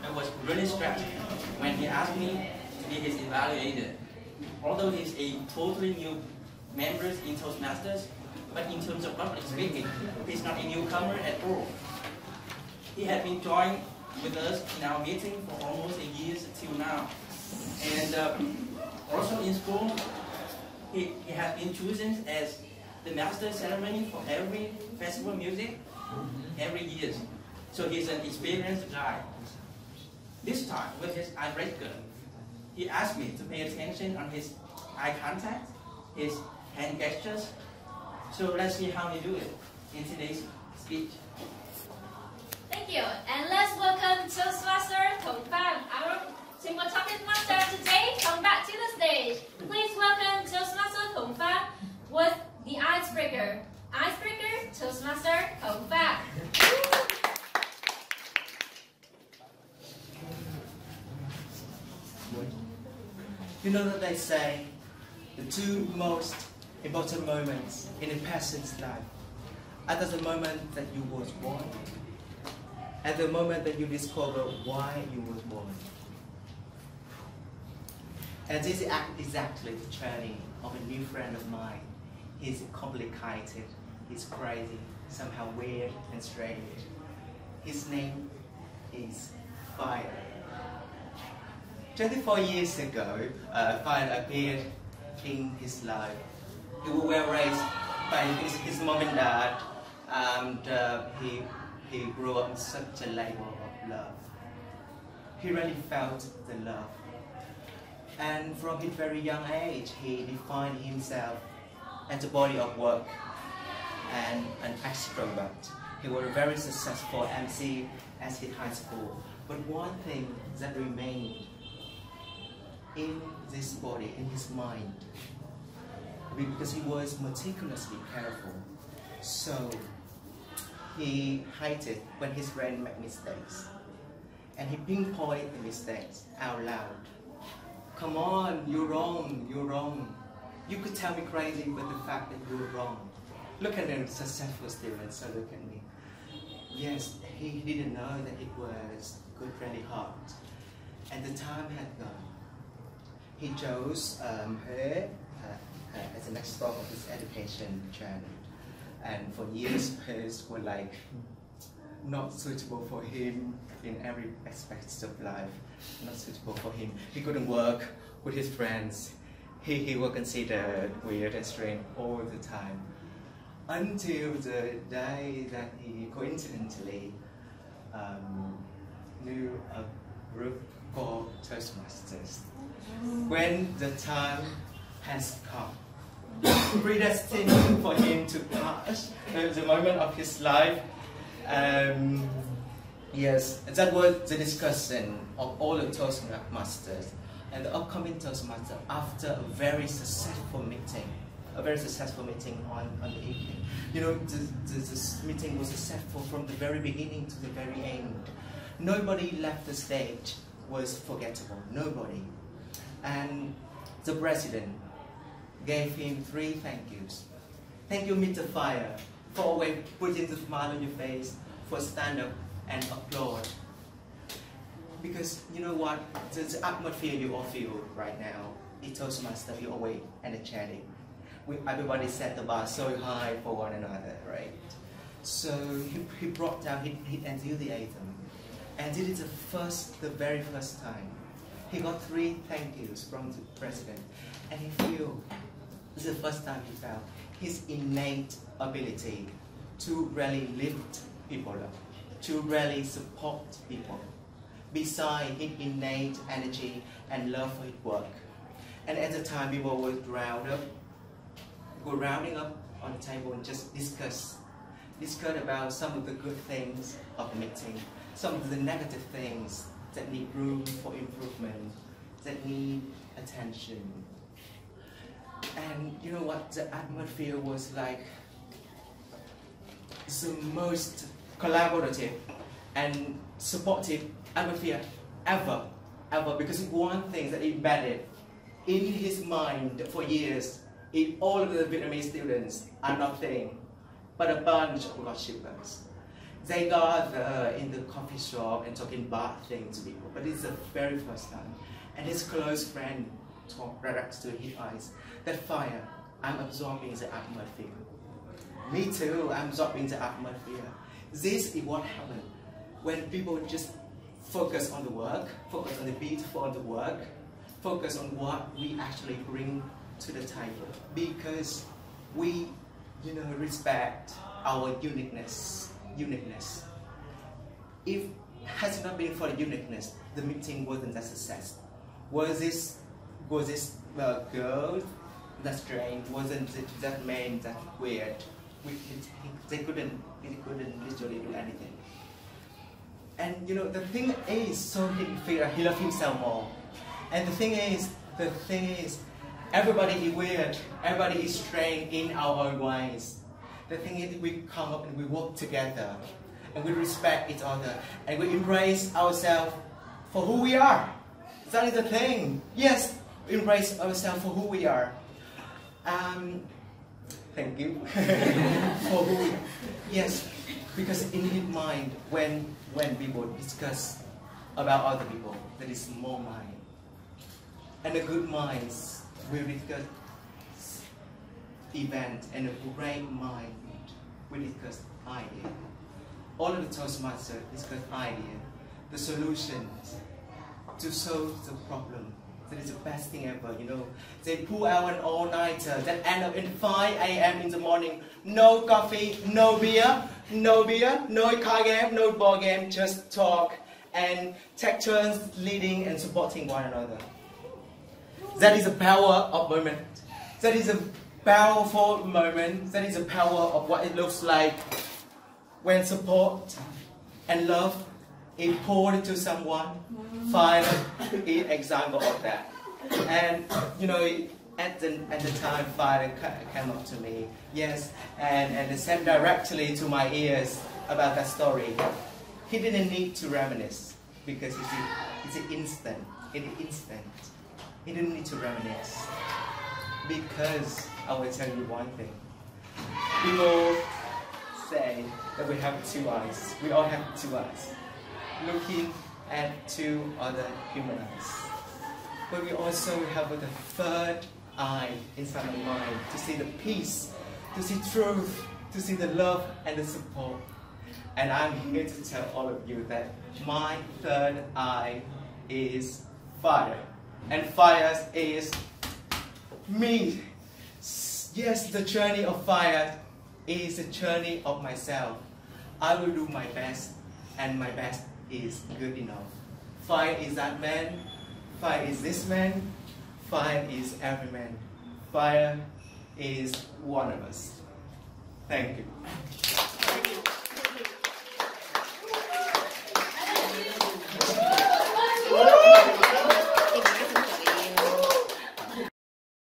I was really stressed when he asked me to be his evaluator. Although he's a totally new member in Toastmasters, but in terms of public speaking, he's not a newcomer at all. He had been joined with us in our meeting for almost a year till now. And also in school, he has been chosen as the master ceremony for every festival music every year. So he's an experienced guy. This time, with his icebreaker, he asked me to pay attention on his eye contact, his hand gestures. So let's see how he do it in today's speech. Thank you, and let's welcome Toastmaster Thong Phan, our Single Topic Master today. Come back to the stage. Please welcome Toastmaster Thong Phan with the icebreaker. Icebreaker, Toastmaster Thong Phan. You know that they say the two most important moments in a person's life are the moment that you was born and the moment that you discover why you was born. And this is exactly the journey of a new friend of mine. He's complicated, he's crazy, somehow weird and strange. His name is Fire. 24 years ago, Fire appeared in his life. He was well raised by his mom and dad, and he grew up in such a labor of love. He really felt the love. And from his very young age, he defined himself as a body of work and an extrovert. He was a very successful MC at his high school. But one thing that remained in this body, in his mind, because he was meticulously careful. So he hated when his friend made mistakes. And he pinpointed the mistakes out loud. Come on, you're wrong, you're wrong. You could tell me crazy, but the fact that you're wrong. Look at the successful student, so look at me. Yes, he didn't know that it was really hard. And the time had gone. He chose her as the next stop of his education journey. And for years, hers were like not suitable for him in every aspect of life. Not suitable for him. He couldn't work with his friends. He was considered weird and strange all the time. Until the day that he coincidentally knew a group called Toastmasters. When the time has come, predestined for him to pass the moment of his life. Yes, that was the discussion of all the Toastmasters and the upcoming Toastmaster after a very successful meeting. On the evening. You know, this meeting was successful from the very beginning to the very end. Nobody left the stage was forgettable, nobody. And the president gave him 3 thank yous. Thank you, Mr. Fire, for always putting the smile on your face, for stand up and applaud. Because you know what, the atmosphere you all feel right now, it Toastmaster, you always energetic. Everybody set the bar so high for one another, right? So he brought down his enthusiasm, and this is the very first time. He got 3 thank yous from the president, and he feel this is the first time he felt his innate ability to really lift people up, to really support people, beside his innate energy and love for his work. And at the time, people were rounding up on the table and just discuss about some of the good things of the meeting, some of the negative things that need room for improvement, that need attention. And you know what, the atmosphere was like the most collaborative and supportive atmosphere ever, because one thing that embedded in his mind for years, in all of the Vietnamese students are nothing but a bunch of worshippers. They gather in the coffee shop and talking bad things to people, but it's the very first time. And his close friend talked right to his eyes. That fire, I'm absorbing the atmosphere. Me too, I'm absorbing the atmosphere. This is what happens when people just focus on the work, focus on the beautiful of the work, focus on what we actually bring to the table. Because we, respect our uniqueness. If it has not been for the uniqueness, the meeting wasn't a success. Was this girl that strange? Wasn't it that man that weird? They couldn't literally do anything. And the thing is, so he loved himself more. And the thing is, everybody is weird. Everybody is strange in our own ways. The thing is, we come up and we work together, and we respect each other, and we embrace ourselves for who we are. That is the thing. Yes, embrace ourselves for who we are. Thank you. For who we are. Yes, because in his mind, when people discuss about other people, there is more mind. And the good minds will discuss event, and a great mind will discuss idea. All of the Toastmasters discuss idea, the solutions to solve the problem. That is the best thing ever, They pull out an all-nighter that end up in 5 a.m. in the morning. No coffee, no beer, no card game, no ball game, just talk and take turns leading and supporting one another. That is the power of moment. That is a powerful moment. That is the power of what it looks like when support and love is poured into someone. Find an example of that. And at the time, Father came up to me, yes, and said directly to my ears about that story. He didn't need to reminisce because it's an instant. He didn't need to reminisce because I will tell you one thing. People say that we have two eyes. We all have two eyes, looking at two other human eyes. But we also have the third eye inside our mind to see the peace, to see truth, to see the love and the support. And I'm here to tell all of you that my third eye is fire. And fire is me. Yes, the journey of fire is the journey of myself. I will do my best, and my best is good enough. Fire is that man. Fire is this man. Fire is every man. Fire is one of us. Thank you.